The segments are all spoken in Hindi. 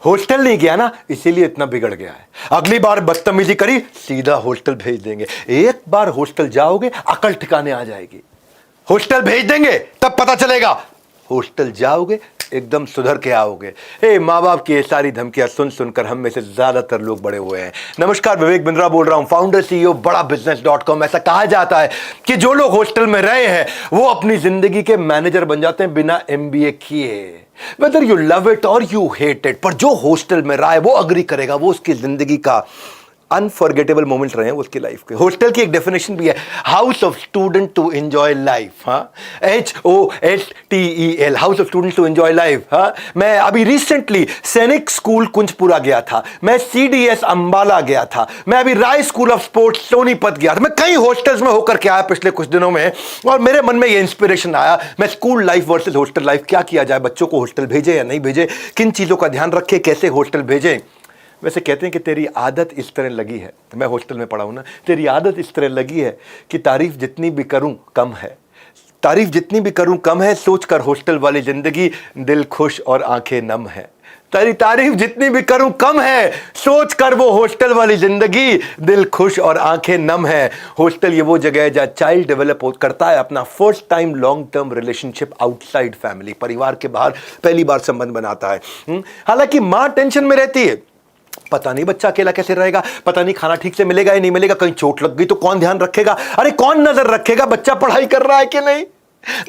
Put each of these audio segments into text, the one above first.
हॉस्टल नहीं गया ना, इसीलिए इतना बिगड़ गया है। अगली बार बदतमीजी करी, सीधा हॉस्टल भेज देंगे। एक बार हॉस्टल जाओगे, अकल ठिकाने आ जाएगी। हॉस्टल भेज देंगे तब पता चलेगा, हॉस्टल जाओगे एकदम सुधर के आओगे। माँ बाप की ये सारी धमकियां सुन सुनकर हम में से ज्यादातर लोग बड़े हुए हैं। नमस्कार, विवेक बिंद्रा बोल रहा हूं, फाउंडर सीईओ बड़ा बिजनेस.com। ऐसा कहा जाता है कि जो लोग हॉस्टल में रहे हैं वो अपनी जिंदगी के मैनेजर बन जाते हैं बिना एमबीए किए। वेदर यू लव इट और यू हेट इट, पर जो हॉस्टल में रहा है वो अग्री करेगा, वो उसकी जिंदगी का अनफॉरगेटेबल मोमेंट रहे हैं उसकी लाइफ के। हॉस्टल की एक डेफिनेशन भी है, house of student to enjoy life. हाँ, HOSTEL, house of student to enjoy life. हाँ, मैं अभी रिसेंटली सैनिक स्कूल कुंजपुरा गया था, मैं CDS अंबाला गया था, मैं अभी राय स्कूल ऑफ स्पोर्ट्स सोनीपत गया था, मैं कई हॉस्टल्स में होकर के आया पिछले कुछ दिनों में, और मेरे मन में ये इंस्पिरेशन आया, मैं school life versus hostel life, क्या किया जाए, बच्चों को हॉस्टल भेजे या नहीं भेजे, किन चीजों का ध्यान रखे, कैसे हॉस्टल भेजें। वैसे कहते हैं कि तेरी आदत इस तरह लगी है, मैं हॉस्टल में पढ़ा हूं ना, तेरी आदत इस तरह लगी है कि तारीफ जितनी भी करूं कम है, तारीफ जितनी भी करूं कम है, सोचकर हॉस्टल वाली जिंदगी दिल खुश और आंखें नम है। तेरी तारीफ जितनी भी करूं कम है, सोचकर वो हॉस्टल वाली जिंदगी दिल खुश और आंखें नम है। हॉस्टल ये वो जगह है जहां चाइल्ड डेवलप करता है अपना first time long term relationship outside family, परिवार के बाहर पहली बार संबंध बनाता है। हालांकि मां टेंशन में रहती है, पता नहीं बच्चा अकेला कैसे रहेगा, पता नहीं खाना ठीक से मिलेगा या नहीं मिलेगा, कहीं चोट लग गई तो कौन ध्यान रखेगा, अरे कौन नजर रखेगा बच्चा पढ़ाई कर रहा है कि नहीं,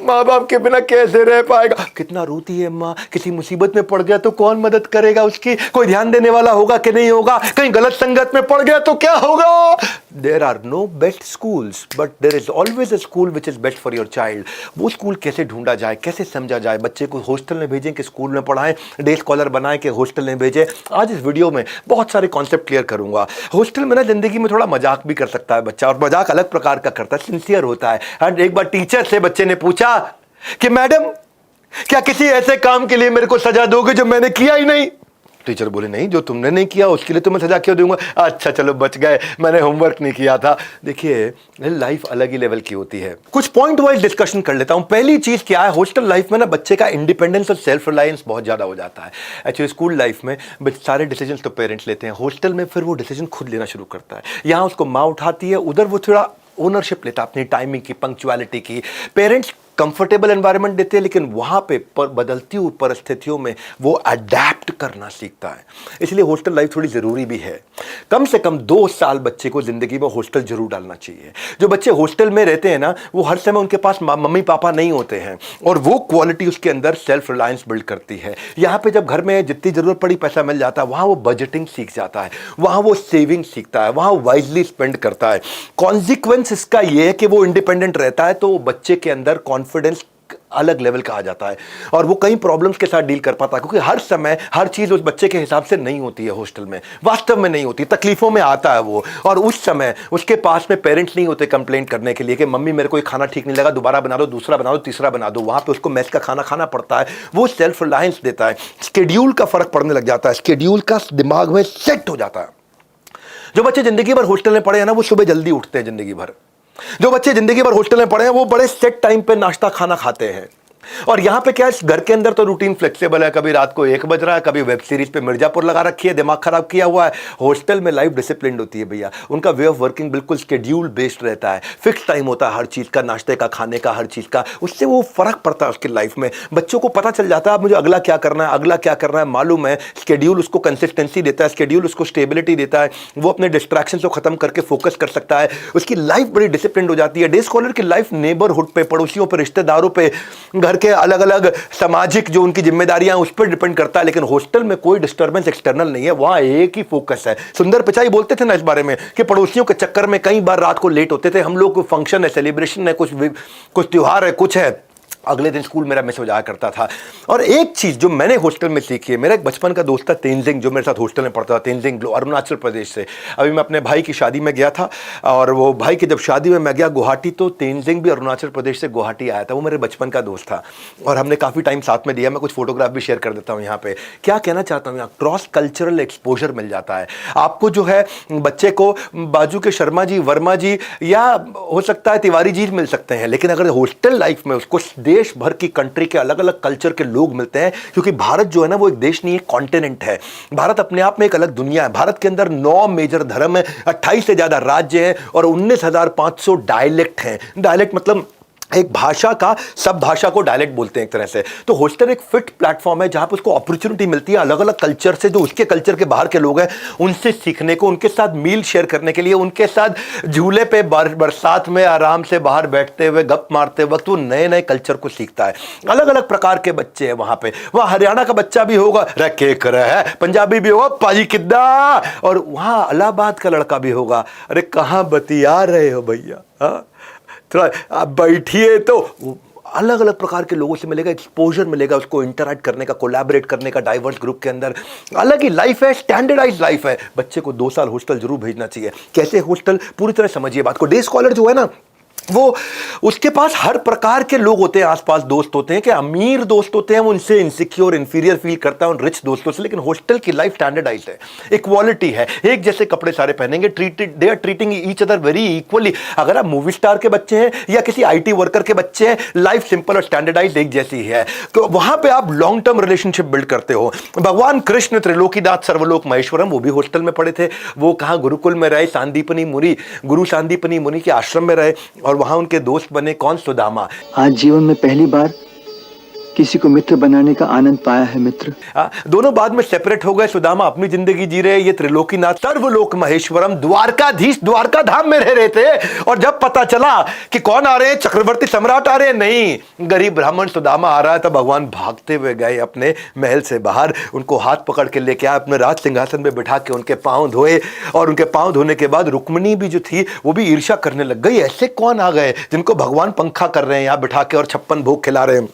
माँ बाप के बिना कैसे रह पाएगा, कितना रोती है माँ, किसी मुसीबत में पड़ गया तो कौन मदद करेगा उसकी, कोई ध्यान देने वाला होगा कि नहीं होगा, कहीं गलत संगत में पड़ गया तो क्या होगा। There are no best schools but there is always a school which is best for your child. वो स्कूल कैसे ढूंढा जाए, कैसे समझा जाए, बच्चे को हॉस्टल में भेजें कि स्कूल में पढ़ाएं, डे स्कॉलर बनाएं कि हॉस्टल में भेजें। आज इस वीडियो में बहुत सारे कॉन्सेप्ट क्लियर करूंगा। हॉस्टल में ना जिंदगी में थोड़ा मजाक भी कर सकता है बच्चा, और मजाक अलग प्रकार का करता है, सिंसियर होता है। एक बार टीचर से बच्चे ने पूछा कि मैडम क्या किसी ऐसे काम के लिए मेरे को सजा दोगे जो मैंने किया ही नहीं। टीचर बोले नहीं, जो तुमने नहीं किया उसके लिए तो मैं सजा क्यों दूंगा। अच्छा चलो बच गए, मैंने होमवर्क नहीं किया था। देखिए लाइफ अलग ही लेवल की होती है, कुछ पॉइंट वाइज डिस्कशन कर लेता हूं। पहली चीज क्या है, हॉस्टल लाइफ में ना बच्चे का इंडिपेंडेंस और सेल्फ रिलायंस बहुत ज्यादा हो जाता है। एक्चुअली स्कूल लाइफ में सारे डिसीजन तो पेरेंट्स लेते हैं, हॉस्टल में फिर वो डिसीजन खुद लेना शुरू करता है। यहां उसको माँ उठाती है, उधर वो थोड़ा ओनरशिप लेता है अपनी टाइमिंग की, पंक्चुअलिटी की। पेरेंट्स कंफर्टेबल एनवायरनमेंट देते हैं, लेकिन वहां पे बदलती हुई परिस्थितियों में वो अडेप्ट करना सीखता है। इसलिए हॉस्टल लाइफ थोड़ी जरूरी भी है। कम से कम 2 साल बच्चे को जिंदगी में हॉस्टल जरूर डालना चाहिए। जो बच्चे हॉस्टल में रहते हैं ना, वो हर समय उनके पास मम्मी पापा नहीं होते हैं, और वो क्वालिटी उसके अंदर सेल्फ रिलायंस बिल्ड करती है। यहाँ पे जब घर में जितनी जरूरत पड़ी पैसा मिल जाता है, वहां वो बजटिंग सीख जाता है, वहां वो सेविंग सीखता है, वहां वाइजली स्पेंड करता है। कॉन्सिक्वेंस इसका ये है कि वो इंडिपेंडेंट रहता है, तो बच्चे के अंदर कॉन्फिडेंस अलग लेवल का आ जाता है, और वो कई प्रॉब्लम्स के साथ डील कर पाता है, क्योंकि हर समय हर चीज उस बच्चे के हिसाब से नहीं होती है। हॉस्टल में वास्तव में नहीं होती, तकलीफों में आता है वो, और उस समय उसके पास में पेरेंट्स नहीं होते कंप्लेंट करने के लिए कि मम्मी मेरे को ये खाना ठीक नहीं लगा, दोबारा बना दो, दूसरा बना दो, तीसरा बना दो। वहां पे उसको मेस का खाना खाना पड़ता है, वो सेल्फ रिलायंस देता है। स्केड्यूल का फर्क पड़ने लग जाता है, स्केड्यूल का दिमाग में सेट हो जाता है। जो बच्चे जिंदगी भर हॉस्टल में पढ़े हैं ना, वो सुबह जल्दी उठते हैं जिंदगी भर। जो बच्चे जिंदगी भर हॉस्टल में पढ़े हैं वो बड़े सेट टाइम पे नाश्ता खाना खाते हैं। और यहां पे क्या है, घर के अंदर तो रूटीन फ्लेक्सिबल है, कभी रात को 1 बज रहा है, कभी वेब सीरीज पे मिर्जापुर लगा रखी है, दिमाग खराब किया हुआ है। हॉस्टल में लाइफ डिसिप्लिन होती है भैया, उनका वे ऑफ वर्किंग बिल्कुल शेड्यूल बेस्ड रहता है, फिक्स टाइम होता है हर चीज का, नाश्ते का, खाने का, हर चीज का। उससे वो फर्क पड़ता है उसकी लाइफ में। बच्चों को पता चल जाता है मुझे अगला क्या करना है, अगला क्या करना है मालूम है। शेड्यूल उसको कंसिस्टेंसी देता है, शेड्यूल उसको स्टेबिलिटी देता है, वो अपने डिस्ट्रैक्शन को खत्म करके फोकस कर सकता है, उसकी लाइफ बड़ी डिसिप्लिन हो जाती है। डे स्कॉलर की लाइफ नेबरहुड पे, पड़ोसियों पे, रिश्तेदारों पे, घर के अलग अलग सामाजिक जो उनकी जिम्मेदारियां उस पर डिपेंड करता है। लेकिन हॉस्टल में कोई डिस्टर्बेंस एक्सटर्नल नहीं है, वहां एक ही फोकस है। सुंदर पिचाई बोलते थे ना इस बारे में कि पड़ोसियों के चक्कर में कई बार रात को लेट होते थे हम लोग। कोई फंक्शन है, सेलिब्रेशन है, कुछ त्योहार है, कुछ है, अगले दिन स्कूल मेरा मिस हो जाया करता था। और एक चीज जो मैंने हॉस्टल में सीखी है, मेरा एक बचपन का दोस्त था तेंजिंग, जो मेरे साथ हॉस्टल में पढ़ता था, तेंजिंग अरुणाचल प्रदेश से। अभी मैं अपने भाई की शादी में गया था, और वो भाई की जब शादी में मैं गया गुवाहाटी, तो तेंजिंग भी अरुणाचल प्रदेश से गुवाहाटी आया था। वो मेरे बचपन का दोस्त था और हमने काफ़ी टाइम साथ में दिया। मैं कुछ फोटोग्राफ भी शेयर कर देता हूँ यहाँ पे। क्या कहना चाहता हूँ, यहाँ क्रॉस कल्चरल एक्सपोजर मिल जाता है आपको। जो है बच्चे को बाजू के शर्मा जी, वर्मा जी, या हो सकता है तिवारी जी मिल सकते हैं, लेकिन अगर हॉस्टल लाइफ में उसको डे देश भर की कंट्री के अलग अलग कल्चर के लोग मिलते हैं, क्योंकि भारत जो है ना वो एक देश नहीं, एक कॉन्टिनेंट है। भारत अपने आप में एक अलग दुनिया है। भारत के अंदर 9 मेजर धर्म है, 28 से ज्यादा राज्य हैं और 19,500 डायलेक्ट हैं। डायलेक्ट मतलब एक भाषा का, सब भाषा को डायलेक्ट बोलते हैं एक तरह से। तो हॉस्टल एक फिट प्लेटफॉर्म है जहां पर उसको अपॉर्चुनिटी मिलती है अलग अलग कल्चर से, जो उसके कल्चर के बाहर के लोग हैं उनसे सीखने को, उनके साथ मील शेयर करने के लिए, उनके साथ झूले पे बरसात में आराम से बाहर बैठते हुए गप मारते वक्त वो नए नए कल्चर को सीखता है। अलग अलग प्रकार के बच्चे हैं वहां पे। वहां हरियाणा का बच्चा भी होगा, रे कर है, पंजाबी भी होगा, पाजी किद्दा, और वहां इलाहाबाद का लड़का भी होगा, अरे कहां बतिया रहे हो भैया, थोड़ा आप बैठिए। तो अलग अलग प्रकार के लोगों से मिलेगा, एक्सपोजर मिलेगा उसको, इंटरैक्ट करने का, कोलैबोरेट करने का, डाइवर्स ग्रुप के अंदर अलग ही लाइफ है, स्टैंडर्डाइज लाइफ है। बच्चे को 2 साल हॉस्टल जरूर भेजना चाहिए। कैसे हॉस्टल, पूरी तरह समझिए बात को। डे स्कॉलर जो है ना वो, उसके पास हर प्रकार के लोग होते हैं, आसपास दोस्त होते हैं, कि अमीर दोस्त होते हैं वो उनसे इनसिक्योर इंफीरियर फील करता है उन रिच दोस्तों से, लेकिन हॉस्टल की लाइफ स्टैंडर्डाइज है, इक्वालिटी है, एक जैसे कपड़े सारे पहनेंगे, they are treating each other very equally. अगर आप मूवी स्टार के बच्चे हैं या किसी IT वर्कर के बच्चे हैं, लाइफ सिंपल और स्टैंडर्डाइज एक जैसी है, तो वहां पर आप लॉन्ग टर्म रिलेशनशिप बिल्ड करते हो। भगवान कृष्ण त्रिलोकीनाथ सर्वलोक महेश्वरम, वो भी हॉस्टल में पढ़े थे। वो कहाँ गुरुकुल में रहे, सांदीपनी मुनि, गुरु सांदीपनी मुनि के आश्रम में रहे और वहां उनके दोस्त बने कौन, सुदामा। आज जीवन में पहली बार किसी को मित्र बनाने का आनंद पाया है मित्र। दोनों बाद में सेपरेट हो गए। सुदामा अपनी जिंदगी जी रहे, ये त्रिलोकीनाथ सर्वलोक महेश्वरम द्वारकाधीश द्वारका धाम में रह रहे थे। और जब पता चला कि कौन आ रहे हैं, चक्रवर्ती सम्राट आ रहे हैं, नहीं, गरीब ब्राह्मण सुदामा आ रहा है, तो भगवान भागते हुए गए अपने महल से बाहर, उनको हाथ पकड़ के लेके आए, अपने राज सिंहासन में बिठा के उनके पांव धोए। और उनके पांव धोने के बाद रुक्मिणी भी जो थी वो भी ईर्ष्या करने लग गई, ऐसे कौन आ गए जिनको भगवान पंखा कर रहे हैं यहाँ बिठा के और 56 भोग खिला रहे हैं।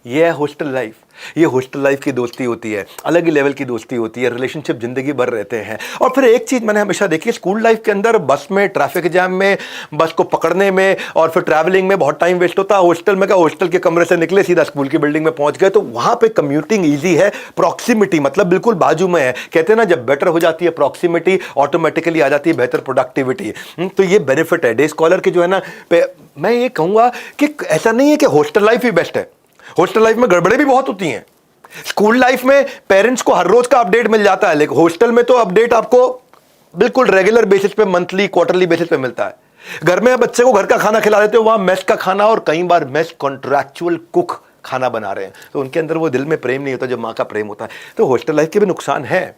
ये है हॉस्टल लाइफ। ये हॉस्टल लाइफ की दोस्ती होती है, अलग ही लेवल की दोस्ती होती है, रिलेशनशिप जिंदगी भर रहते हैं। और फिर एक चीज मैंने हमेशा देखी, स्कूल लाइफ के अंदर बस में, ट्रैफिक जैम में, बस को पकड़ने में और फिर ट्रैवलिंग में बहुत टाइम वेस्ट होता है। हॉस्टल में क्या, हॉस्टल के कमरे से निकले सीधा स्कूल की बिल्डिंग में पहुंच गए, तो वहां पे कम्यूटिंग ईजी है, प्रॉक्सिमिटी मतलब बिल्कुल बाजू में है। कहते हैं ना, जब बेटर हो जाती है प्रॉक्सिमिटी, ऑटोमेटिकली आ जाती है बेहतर प्रोडक्टिविटी। तो ये बेनिफिट है डे स्कॉलर की जो है ना। मैं ये कहूंगा कि ऐसा नहीं है कि हॉस्टल लाइफ ही बेस्ट है, हॉस्टल लाइफ में गड़बड़े भी बहुत होती हैं। स्कूल लाइफ में पेरेंट्स को हर रोज का अपडेट मिल जाता है, लेकिन हॉस्टल में तो अपडेट आपको बिल्कुल रेगुलर बेसिस पे, मंथली क्वार्टरली बेसिस पे मिलता है। घर में बच्चे को घर का खाना खिला देते हो, वहां मेस का खाना, और कई बार मेस कॉन्ट्रैक्चुअल कुक खाना बना रहे हैं, तो उनके अंदर वो दिल में प्रेम नहीं होता जो माँ का प्रेम होता है। तो हॉस्टल लाइफ के भी नुकसान है।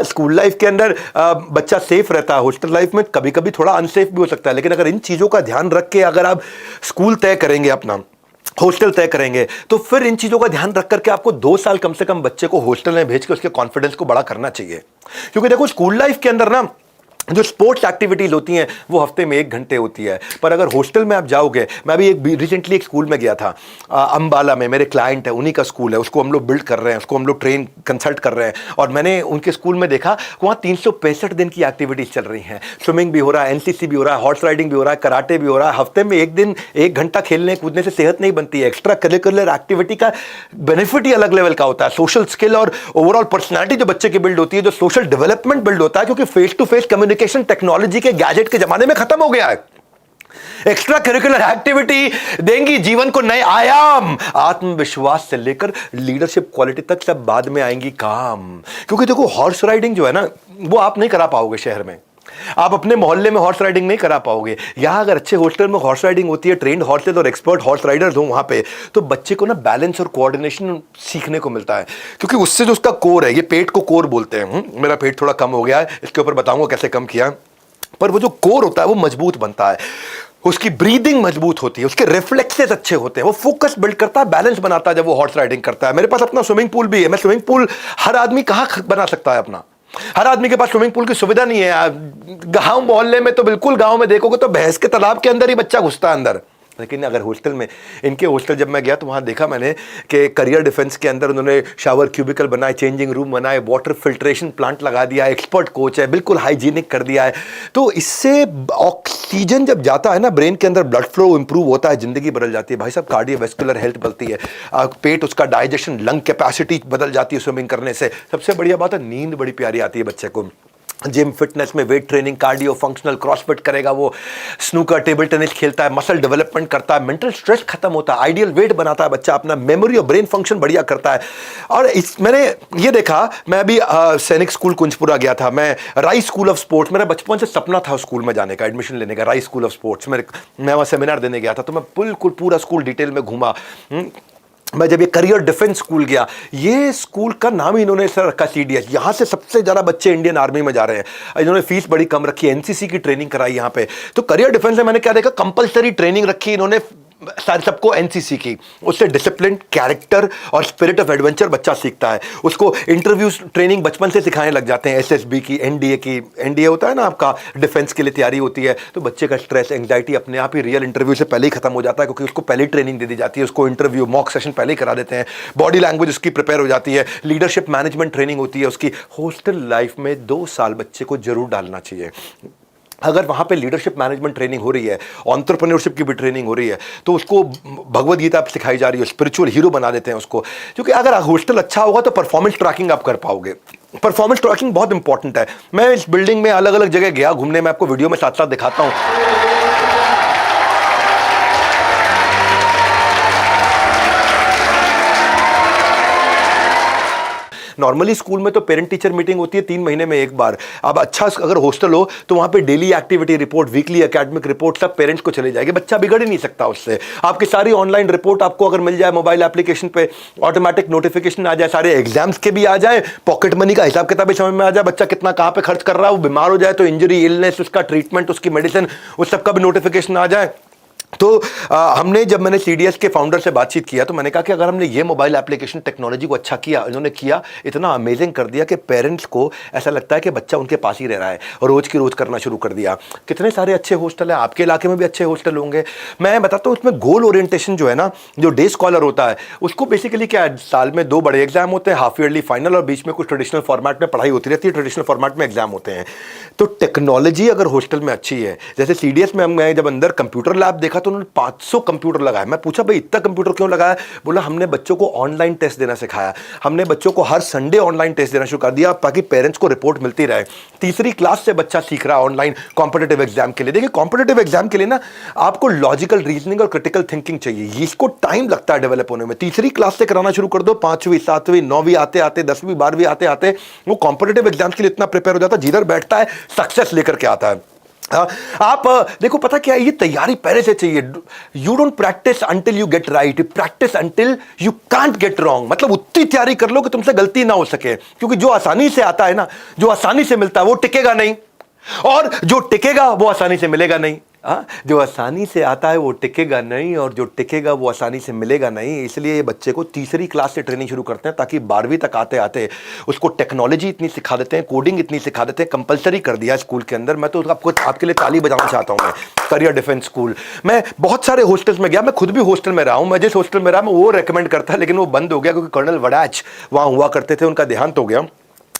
स्कूल लाइफ के अंदर बच्चा सेफ रहता है, हॉस्टल लाइफ में कभी कभी थोड़ा अनसेफ भी हो सकता है। लेकिन अगर इन चीजों का ध्यान रख के अगर आप स्कूल तय करेंगे, अपना हॉस्टल तय करेंगे, तो फिर इन चीजों का ध्यान रख करके आपको 2 साल कम से कम बच्चे को हॉस्टल में भेज के उसके कॉन्फिडेंस को बड़ा करना चाहिए। क्योंकि देखो स्कूल लाइफ के अंदर ना जो स्पोर्ट्स एक्टिविटीज होती हैं वो हफ्ते में 1 घंटे होती है, पर अगर हॉस्टल में आप जाओगे, मैं भी रिसेंटली एक स्कूल में गया था, अंबाला में, मेरे क्लाइंट है, उन्हीं का स्कूल है, उसको हम लोग बिल्ड कर रहे हैं, उसको हम लोग ट्रेन कंसल्ट कर रहे हैं। और मैंने उनके स्कूल में देखा वहाँ 365 दिन की एक्टिविटीज चल रही हैं। स्विमिंग भी हो रहा है, NCC भी हो रहा है, हॉर्स राइडिंग भी हो रहा है, कराटे भी हो रहा है। हफ्ते में 1 दिन 1 घंटा खेलने कूदने से सेहत नहीं बनती है, एक्स्ट्रा करिकुलर एक्टिविटी का बेनिफिट ही अलग लेवल का होता है। सोशल स्किल और ओवरऑल पर्सनैलिटी जो बच्चे की बिल्ड होती है, जो सोशल डेवलपमेंट बिल्ड होता है, क्योंकि face to face communication technology के गैजेट के जमाने में खत्म हो गया है। एक्स्ट्रा करिकुलर एक्टिविटी देंगी जीवन को नए आयाम, आत्मविश्वास से लेकर लीडरशिप क्वालिटी तक सब बाद में आएंगी काम। क्योंकि देखो हॉर्स राइडिंग जो है ना, वो आप नहीं करा पाओगे शहर में, आप अपने मोहल्ले में हॉर्स राइडिंग नहीं करा पाओगे। यहां अगर अच्छे हॉस्टल में हॉर्स राइडिंग होती है, ट्रेंड हॉर्सेज और एक्सपर्ट हॉर्स राइडर्स हो वहां पे, तो बच्चे को ना बैलेंस और कोऑर्डिनेशन सीखने को मिलता है। क्योंकि उससे जो उसका कोर है, ये पेट को कोर बोलते हैं, मेरा पेट थोड़ा कम हो गया है, इसके ऊपर बताऊंगा कैसे कम किया, पर वो जो कोर होता है वो मजबूत बनता है, उसकी ब्रीदिंग मजबूत होती है, उसके रिफ्लेक्सेस अच्छे होते हैं, वो फोकस बिल्ड करता है, बैलेंस बनाता है जब वो हॉर्स राइडिंग करता है। मेरे पास अपना स्विमिंग पूल भी है। मैं स्विमिंग पूल, हर आदमी कहाँ बना सकता है अपना, हर आदमी के पास स्विमिंग पूल की सुविधा नहीं है। गांव मोहल्ले में तो बिल्कुल, गांव में देखोगे तो भैंस के तालाब के अंदर ही बच्चा घुसता है अंदर। लेकिन अगर हॉस्टल में, इनके हॉस्टल जब मैं गया तो वहाँ देखा मैंने कि करियर डिफेंस के अंदर उन्होंने शावर क्यूबिकल बनाए, चेंजिंग रूम बनाए, वाटर फिल्ट्रेशन प्लांट लगा दिया, एक्सपर्ट कोच है, बिल्कुल हाइजीनिक कर दिया है। तो इससे ऑक्सीजन जब जाता है ना ब्रेन के अंदर, ब्लड फ्लो इंप्रूव होता है, जिंदगी बदल जाती है भाई साहब, कार्डियोवैस्कुलर हेल्थ बढ़ती है, पेट उसका डाइजेशन, लंग कैपेसिटी बदल जाती है स्विमिंग करने से। सबसे बढ़िया बात है नींद बड़ी प्यारी आती है बच्चे को। जिम फिटनेस में weight training, cardio, functional, CrossFit करेगा, वो स्नूकर, टेबल टेनिस खेलता है, मसल डेवलपमेंट करता है, मेंटल स्ट्रेस खत्म होता है, आइडियल वेट बनाता है बच्चा, अपना मेमोरी और ब्रेन फंक्शन बढ़िया करता है। और मैंने ये देखा, मैं अभी सैनिक स्कूल कुंजपुरा गया था, मैं राइस स्कूल ऑफ स्पोर्ट्स, मेरा बचपन से सपना था स्कूल में जाने का, एडमिशन लेने का, राइस स्कूल ऑफ स्पोर्ट्स। मैं वहाँ सेमिनार देने गया था, तो मैं बिल्कुल पूरा स्कूल डिटेल में घूमा। मैं जब ये करियर डिफेंस स्कूल गया, ये स्कूल का नाम ही इन्होंने सर रखा CDS। यहाँ से सबसे ज़्यादा बच्चे इंडियन आर्मी में जा रहे हैं। इन्होंने फीस बड़ी कम रखी है, NCC की ट्रेनिंग कराई यहाँ पे। तो करियर डिफेंस में मैंने क्या देखा, कंपलसरी ट्रेनिंग रखी इन्होंने सारे सबको NCC की। उससे डिसिप्लिन, कैरेक्टर और स्पिरिट ऑफ एडवेंचर बच्चा सीखता है। उसको इंटरव्यू ट्रेनिंग बचपन से सिखाने लग जाते हैं, SSB की, NDA की। NDA होता है ना आपका, डिफेंस के लिए तैयारी होती है। तो बच्चे का स्ट्रेस, एंग्जाइटी अपने आप ही रियल इंटरव्यू से पहले ही खत्म हो जाता है, क्योंकि उसको पहले ही ट्रेनिंग दे दी जाती है। उसको इंटरव्यू, मॉक सेशन पहले ही करा देते हैं। बॉडी लैंग्वेज उसकी प्रिपेयर हो जाती है। लीडरशिप मैनेजमेंट ट्रेनिंग होती है उसकी। हॉस्टल लाइफ में 2 साल बच्चे को जरूर डालना चाहिए। अगर वहाँ पे लीडरशिप मैनेजमेंट ट्रेनिंग हो रही है, एंटरप्रेन्योरशिप की भी ट्रेनिंग हो रही है, तो उसको भगवद गीता सिखाई जा रही है, स्पिरिचुअल हीरो बना देते हैं उसको। क्योंकि अगर हॉस्टल अच्छा होगा तो परफॉर्मेंस ट्रैकिंग आप कर पाओगे। परफॉर्मेंस ट्रैकिंग बहुत इंपॉर्टेंट है। मैं इस बिल्डिंग में अलग अलग जगह गया घूमने, मैं आपको वीडियो में साथ साथ दिखाता हूँ। नॉर्मली स्कूल में तो पेरेंट टीचर मीटिंग होती है 3 महीने में एक बार। अब अच्छा अगर हॉस्टल हो तो वहाँ पे daily activity report, weekly academic report सब पेरेंट्स को चली जाएगी। बच्चा बिगड़ ही नहीं सकता उससे। आपकी सारी ऑनलाइन रिपोर्ट आपको अगर मिल जाए मोबाइल एप्लीकेशन पे, ऑटोमेटिक नोटिफिकेशन आ जाए, सारे एग्जाम्स के भी आ जाए, पॉकेट मनी का हिसाब किताब भी समझ में आ जाए, बच्चा कितना कहाँ पे खर्च कर रहा है, वो बीमार हो जाए तो इंजरी, इलनेस, उसका ट्रीटमेंट, उसकी मेडिसिन, उस सब का भी नोटिफिकेशन आ जाए। तो जब मैंने CDS के फाउंडर से बातचीत किया तो मैंने कहा कि अगर हमने ये मोबाइल एप्लीकेशन टेक्नोलॉजी को अच्छा किया, इन्होंने किया, इतना अमेजिंग कर दिया कि पेरेंट्स को ऐसा लगता है कि बच्चा उनके पास ही रह रहा है, और रोज़ की रोज़ करना शुरू कर दिया। कितने सारे अच्छे हॉस्टल हैं, आपके इलाके में भी अच्छे हॉस्टल होंगे। मैं बताता हूँ उसमें गोल ओरिएंटेशन जो है ना, जो डे स्कॉलर होता है उसको बेसिकली क्या है, साल में 2 बड़े एग्जाम होते हैं, हाफ ईयरली फाइनल, और बीच में कुछ ट्रेडिशनल फॉर्मेट में पढ़ाई होती रहती है, ट्रेडिशनल फॉर्मेट में एग्जाम होते हैं। तो टेक्नोलॉजी अगर हॉस्टल में अच्छी है, जैसे CDS में मैं जब अंदर कंप्यूटर लैब देखा तो उन्होंने 500 कंप्यूटर लगाया। मैं पूछा भाई इतना कंप्यूटर क्यों लगाया? बोला हमने बच्चों को ऑनलाइन टेस्ट देना सिखाया, हमने बच्चों को हर संडे ऑनलाइन टेस्ट देना शुरू कर दिया ताकि पेरेंट्स को रिपोर्ट मिलती रहे। तीसरी क्लास से बच्चा सीख रहा है ऑनलाइन कॉम्पिटिटिव एग्जाम के लिए। देखिए कॉम्पिटिटिव एग्जाम के लिए ना आपको लॉजिकल रीजनिंग और क्रिटिकल थिंकिंग चाहिए, इसको टाइम लगता है डेवलप होने में। तीसरी क्लास से कराना शुरू कर दो, 5वीं 7वीं 9वीं आते आते 10वीं 12वीं आते आते वो कॉम्पिटिटिव एग्जाम्स के लिए इतना प्रिपेयर हो जाता है, जिधर बैठता है सक्सेस लेकर के आता है। आप देखो पता क्या है, ये तैयारी पहले से चाहिए। You don't practice until you get right, practice until you can't get wrong. मतलब उतनी तैयारी कर लो कि तुमसे गलती ना हो सके, क्योंकि जो आसानी से आता है ना, जो आसानी से मिलता है वो टिकेगा नहीं, और जो टिकेगा वो आसानी से मिलेगा नहीं। जो आसानी से आता है वो टिकेगा नहीं, और जो टिकेगा वो आसानी से मिलेगा नहीं। इसलिए ये बच्चे को तीसरी क्लास से ट्रेनिंग शुरू करते हैं ताकि 12वीं तक आते आते उसको टेक्नोलॉजी इतनी सिखा देते हैं, कोडिंग इतनी सिखा देते हैं, कंपलसरी कर दिया स्कूल के अंदर। मैं तो आपको आपके लिए ताली बजाना चाहता हूँ। मैं करियर डिफेंस स्कूल, मैं बहुत सारे हॉस्टल्स में गया, मैं खुद भी हॉस्टल में रहा हूँ। मैं जिस हॉस्टल में रहा मैं वो रेकमेंड करता, लेकिन वो बंद हो गया क्योंकि कर्नल वड़ैच वहाँ हुआ करते थे, उनका देहांत हो गया।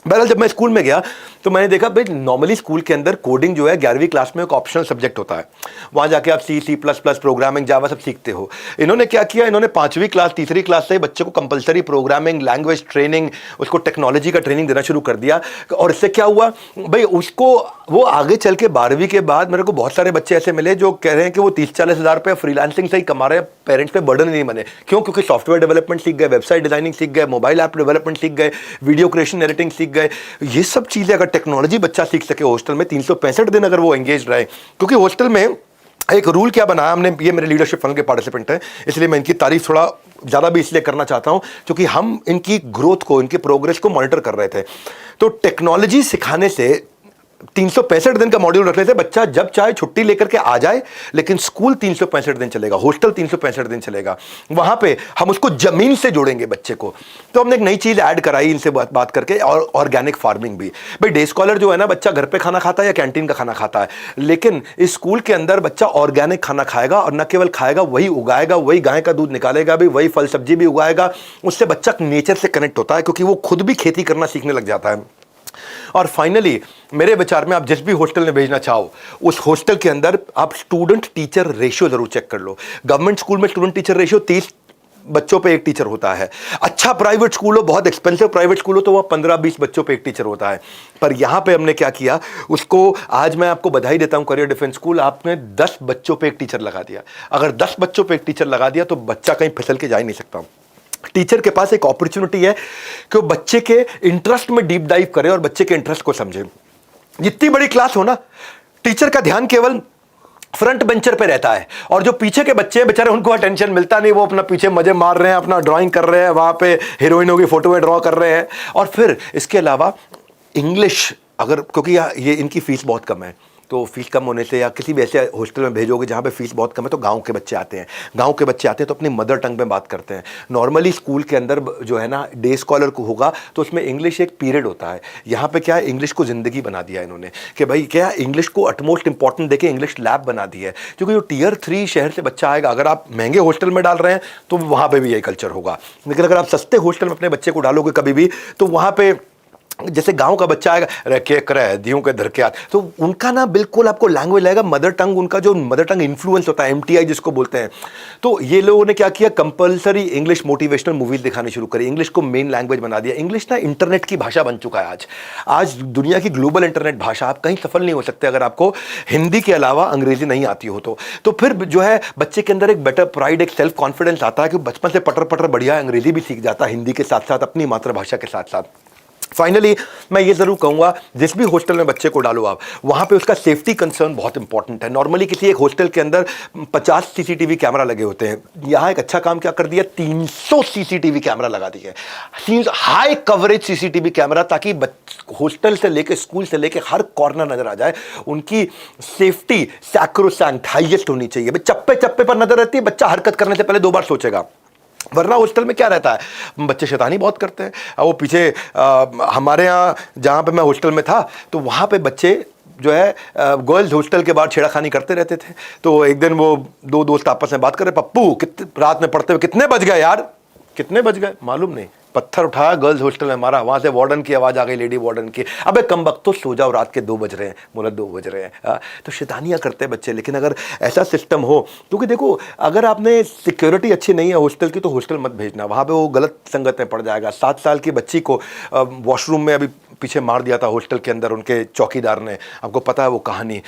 बहरहाल जब मैं स्कूल में गया तो मैंने देखा भाई नॉर्मली स्कूल के अंदर कोडिंग जो है 11वीं क्लास में एक ऑप्शनल सब्जेक्ट होता है। वहाँ जाके आप C++, प्रोग्रामिंग, जावा सब सीखते हो। इन्होंने क्या किया, इन्होंने 5वीं क्लास तीसरी क्लास से बच्चे को कंपलसरी प्रोग्रामिंग, लैंग्वेज ट्रेनिंग, उसको टेक्नोलॉजी का ट्रेनिंग देना शुरू कर दिया। और इससे क्या हुआ भाई, उसको वो आगे चल के 12वीं के बाद मेरे को बहुत सारे बच्चे ऐसे मिले जो कह रहे हैं कि वो 30-40 हज़ार रुपये फ्रीलांसिंग से ही कमा रहे हैं, पेरेंट्स पे बर्डन नहीं बने। क्यों? क्योंकि सॉफ्टवेयर डेवलपमेंट सीख गए, वेबसाइट डिजाइनिंग सीख गए, मोबाइल ऐप डेवलपमेंट सीख गए, वीडियो क्रिएशन, एडिटिंग सीख गए। ये सब चीज़ें अगर टेक्नोलॉजी बच्चा सीख सके हॉस्टल में, 365 दिन अगर वो एंगेज रहे। क्योंकि हॉस्टल में एक रूल क्या बनाया हमने, ये मेरे लीडरशिप फंड के पार्टिसिपेंट हैं इसलिए मैं इनकी तारीफ थोड़ा ज़्यादा भी इसलिए करना चाहता हूं क्योंकि हम इनकी ग्रोथ को, इनकी प्रोग्रेस को मॉनिटर कर रहे थे। तो टेक्नोलॉजी सिखाने से 365 दिन का मॉड्यूल रखने से बच्चा जब चाहे छुट्टी लेकर के आ जाए, लेकिन स्कूल 365 दिन चलेगा, हॉस्टल 365 दिन चलेगा। वहां पे हम उसको जमीन से जोड़ेंगे बच्चे को। तो हमने एक नई चीज ऐड कराई इनसे बात करके, और ऑर्गेनिक फार्मिंग भी। भाई डे स्कॉलर जो है ना, बच्चा घर पे खाना खाता है या कैंटीन का खाना खाता है, लेकिन इस स्कूल के अंदर बच्चा ऑर्गेनिक खाना खाएगा, और न केवल खाएगा, वही उगाएगा, वही गाय का दूध निकालेगा भी, वही फल सब्जी भी उगाएगा। उससे बच्चा नेचर से कनेक्ट होता है क्योंकि वो खुद भी खेती करना सीखने लग जाता है। और फाइनली मेरे विचार में आप जिस भी हॉस्टल में भेजना चाहो, उस हॉस्टल के अंदर आप स्टूडेंट टीचर रेशियो जरूर चेक कर लो। गवर्नमेंट स्कूल में स्टूडेंट टीचर रेशियो बच्चों पे एक टीचर होता है। अच्छा प्राइवेट स्कूल हो, बहुत एक्सपेंसिव प्राइवेट स्कूल हो, तो वह 15-20 बच्चों पे एक टीचर होता है। पर यहां पे हमने क्या किया, उसको आज मैं आपको बधाई देता हूं, करियर डिफेंस स्कूल आपने 10 बच्चों पे एक टीचर लगा दिया। अगर 10 बच्चों पे एक टीचर लगा दिया तो बच्चा कहीं फिसल के जा ही नहीं सकता। टीचर के पास एक अपॉर्चुनिटी है कि वो बच्चे के इंटरेस्ट में डीप डाइव करे और बच्चे के इंटरेस्ट को समझे। जितनी बड़ी क्लास हो ना, टीचर का ध्यान केवल फ्रंट बेंचर पे रहता है, और जो पीछे के बच्चे हैं बेचारे उनको अटेंशन मिलता नहीं, वो अपना पीछे मजे मार रहे हैं, अपना ड्राइंग कर रहे हैं, वहां पे हीरोइनों की फोटो में ड्रॉ कर रहे हैं। और फिर इसके अलावा इंग्लिश, अगर क्योंकि ये इनकी फीस बहुत कम है, तो फीस कम होने से, या किसी भी ऐसे हॉस्टल में भेजोगे जहाँ पे फीस बहुत कम है, तो गांव के बच्चे आते हैं। गांव के बच्चे आते हैं तो अपनी मदर टंग में बात करते हैं। नॉर्मली स्कूल के अंदर जो है ना, डे स्कॉलर को होगा तो उसमें इंग्लिश एक पीरियड होता है। यहाँ पे क्या है, इंग्लिश को ज़िंदगी बना दिया इन्होंने कि भाई क्या इंग्लिश को अटमोस्ट इंपॉर्टेंट देके इंग्लिश लैब बना दी है। क्योंकि जो Tier 3 शहर से बच्चा आएगा, अगर आप महंगे हॉस्टल में डाल रहे हैं तो वहाँ पर भी यही कल्चर होगा, लेकिन अगर आप सस्ते हॉस्टल में अपने बच्चे को डालोगे कभी भी, तो वहाँ पर जैसे गांव का बच्चा आएगा, रखे करे दियों के धरके, तो उनका ना बिल्कुल आपको लैंग्वेज लगेगा मदर टंग, उनका जो मदर टंग इन्फ्लुएंस होता है, MTI जिसको बोलते हैं। तो ये लोगों ने क्या किया, कंपलसरी इंग्लिश मोटिवेशनल मूवीज दिखानी शुरू करी, इंग्लिश को मेन लैंग्वेज बना दिया। इंग्लिश ना इंटरनेट की भाषा बन चुका है आज दुनिया की ग्लोबल इंटरनेट भाषा। आप कहीं सफल नहीं हो सकते अगर आपको हिंदी के अलावा अंग्रेजी नहीं आती हो तो फिर जो है बच्चे के अंदर एक बेटर प्राइड, एक सेल्फ कॉन्फिडेंस आता है कि बचपन से पटर पटर बढ़िया अंग्रेजी भी सीख जाता है, हिंदी के साथ साथ अपनी मातृभाषा के साथ साथ। फाइनली मैं ये जरूर कहूंगा, जिस भी हॉस्टल में बच्चे को डालो आप, वहां पे उसका सेफ्टी कंसर्न बहुत इंपॉर्टेंट है। नॉर्मली किसी एक हॉस्टल के अंदर 50 CCTV कैमरा लगे होते हैं, यहां एक अच्छा काम क्या कर दिया, 300 CCTV कैमरा लगा दिए, हाई कवरेज CCTV कैमरा, ताकि हॉस्टल से लेकर स्कूल से लेकर हर कॉर्नर नजर आ जाए। उनकी सेफ्टी सैक्रोसैंक्ट हाईएस्ट होनी चाहिए। चप्पे चप्पे पर नजर रहती है, बच्चा हरकत करने से पहले 2 बार सोचेगा। वरना हॉस्टल में क्या रहता है, बच्चे शैतानी बहुत करते हैं। वो पीछे हमारे यहाँ जहाँ पे मैं हॉस्टल में था, तो वहाँ पे बच्चे जो है गर्ल्स हॉस्टल के बाद छेड़खानी करते रहते थे। तो एक दिन वो 2 दोस्त आपस में बात कर रहे, पप्पू रात में पढ़ते हुए कितने बज गए यार, कितने बज गए मालूम नहीं। पत्थर उठाया, गर्ल्स हॉस्टल में मारा, वहां से वार्डन की आवाज आ गई, लेडी वार्डन की, अबे कमबख्त तो सो जाओ, रात के 2 बज रहे हैं। बोला 2 बज रहे हैं। तो शैतानियां करते हैं बच्चे। लेकिन अगर ऐसा सिस्टम हो, क्योंकि देखो अगर आपने सिक्योरिटी अच्छी नहीं है हॉस्टल की, तो हॉस्टल मत भेजना, वहां पे वो गलत संगत में पड़ जाएगा। 7 साल की बच्ची को वॉशरूम में अभी पीछे मार दिया था हॉस्टल के अंदर उनके चौकीदार ने, आपको पता है वो कहानी।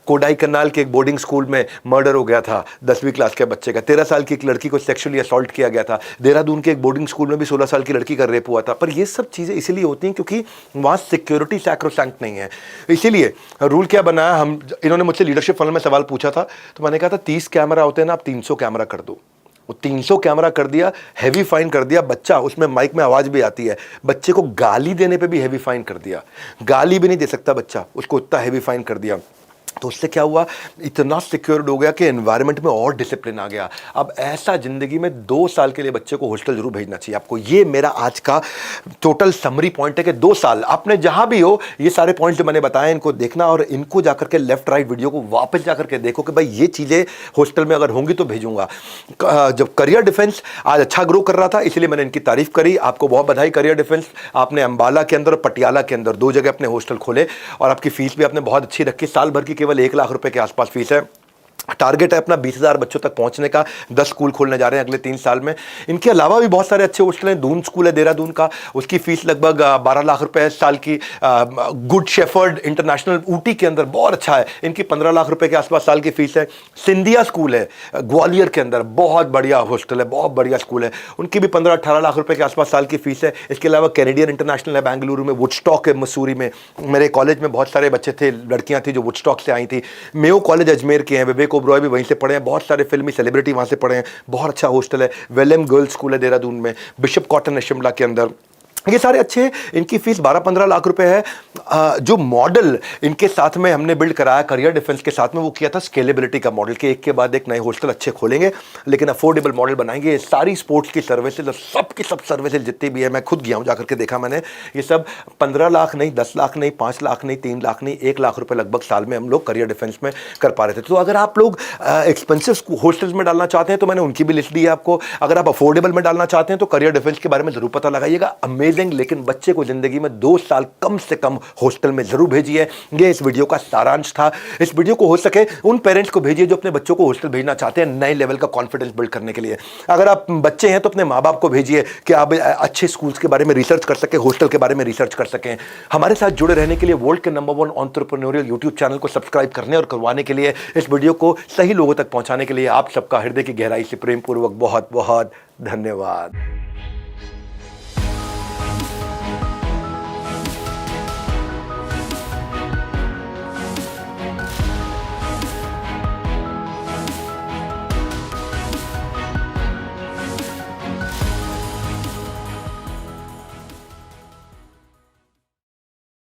कोडाई कनाल के एक बोर्डिंग स्कूल में मर्डर हो गया था 10वीं क्लास के बच्चे का। 13 साल की एक लड़की को सेक्सुअली असॉल्ट किया गया था। देहरादून के एक बोर्डिंग स्कूल में भी 16 साल की लड़की का रेप हुआ था। पर ये सब चीज़ें इसीलिए होती हैं क्योंकि वहाँ सिक्योरिटी सैक्रोसैंक्ट नहीं है। इसीलिए रूल क्या बनाया, हम इन्होंने मुझसे लीडरशिप फनल में सवाल पूछा था, तो मैंने कहा था 30 कैमरा होते हैं ना, आप 300 कैमरा कर दो। वो 300 कैमरा कर दिया, हैवी फाइन कर दिया। बच्चा उसमें माइक में आवाज भी आती है, बच्चे को गाली देने पे भी हैवी फाइन कर दिया, गाली भी नहीं दे सकता बच्चा, उसको इतना हैवी फाइन कर दिया। तो उससे क्या हुआ, इतना सिक्योर्ड हो गया कि एनवायरनमेंट में और डिसिप्लिन आ गया। अब ऐसा जिंदगी में 2 साल के लिए बच्चे को हॉस्टल जरूर भेजना चाहिए आपको। ये मेरा आज का टोटल समरी पॉइंट है कि 2 साल आपने जहां भी हो, ये सारे पॉइंट्स जो मैंने बताए इनको देखना, और इनको जाकर के लेफ्ट राइट वीडियो को वापस जाकर के देखो कि भाई ये चीज़ें हॉस्टल में अगर होंगी तो भेजूंगा। जब करियर डिफेंस आज अच्छा ग्रो कर रहा था, इसलिए मैंने इनकी तारीफ करी। आपको बहुत बधाई करियर डिफेंस, आपने अंबाला के अंदर और पटियाला के अंदर 2 जगह अपने हॉस्टल खोले, और आपकी फीस भी आपने बहुत अच्छी रखी। साल भर की केवल 1 लाख रुपए के आसपास फीस है। टारगेट है अपना 20,000 बच्चों तक पहुंचने का। 10 स्कूल खोलने जा रहे हैं अगले 3 साल में। इनके अलावा भी बहुत सारे अच्छे हॉस्टल हैं। दून स्कूल है देहरादून का, उसकी फीस लगभग 12 लाख रुपए है साल की। गुड शेफर्ड इंटरनेशनल ऊटी के अंदर बहुत अच्छा है, इनकी 15 लाख रुपए के आसपास साल की फीस है। सिंधिया स्कूल है ग्वालियर के अंदर, बहुत बढ़िया हॉस्टल है, बहुत बढ़िया स्कूल है, उनकी भी 15-18 लाख रुपए के आसपास साल की फीस है। इसके अलावा कैनेडियन इंटरनेशनल है बेंगलुरु में, वुडस्टॉक है मसूरी में। मेरे कॉलेज में बहुत सारे बच्चे थे, लड़कियां थी जो वुडस्टॉक से आई थी। मेयो कॉलेज अजमेर के हैं, विवेक ओबरॉय भी वहीं से पढ़े हैं, बहुत सारे फिल्मी सेलिब्रिटी वहाँ से पढ़े हैं, बहुत अच्छा हॉस्टल है। वेलम गर्ल्स स्कूल है देहरादून में, बिशप कॉटन है शिमला के अंदर, ये सारे अच्छे। इनकी फीस 12-15 लाख रुपए है। जो मॉडल इनके साथ में हमने बिल्ड कराया करियर डिफेंस के साथ में, वो किया था स्केलेबिलिटी का मॉडल, के एक के बाद एक नए हॉस्टल अच्छे खोलेंगे लेकिन अफोर्डेबल मॉडल बनाएंगे। सारी स्पोर्ट्स की सर्विसेज और सब की सब सर्विसेज जितनी भी है, मैं खुद गया हूँ जाकर के देखा मैंने, ये सब 15 लाख नहीं, 10 लाख नहीं, 5 लाख नहीं, 3 लाख नहीं, 1 लाख रुपए लगभग साल में हम लोग करियर डिफेंस में कर पा रहे थे। तो अगर आप लोग एक्सपेंसिव हॉस्टल्स में डालना चाहते हैं तो मैंने उनकी भी लिस्ट दी है आपको। अगर आप अफोर्डेबल में डालना चाहते हैं तो करियर डिफेंस के बारे में जरूर पता लगाइएगा। अमेजिंग अमेजिंग, लेकिन बच्चे को जिंदगी में 2 साल कम से कम हॉस्टल में जरूर भेजिए। ये इस वीडियो का सारांश था। इस वीडियो को हो सके उन पेरेंट्स को भेजिए जो अपने बच्चों को हॉस्टल भेजना चाहते हैं नए लेवल का कॉन्फिडेंस बिल्ड करने के लिए। अगर आप बच्चे हैं तो अपने माँ बाप को भेजिए कि आप अच्छे स्कूल्स के बारे में रिसर्च कर सकें, हॉस्टल के बारे में रिसर्च कर सकें। हमारे साथ जुड़े रहने के लिए वर्ल्ड के नंबर 1 एंटरप्रेन्योरियल यूट्यूब चैनल को सब्सक्राइब करने और करवाने के लिए, इस वीडियो को सही लोगों तक पहुंचाने के लिए आप सबका हृदय की गहराई से प्रेम पूर्वक बहुत बहुत धन्यवाद।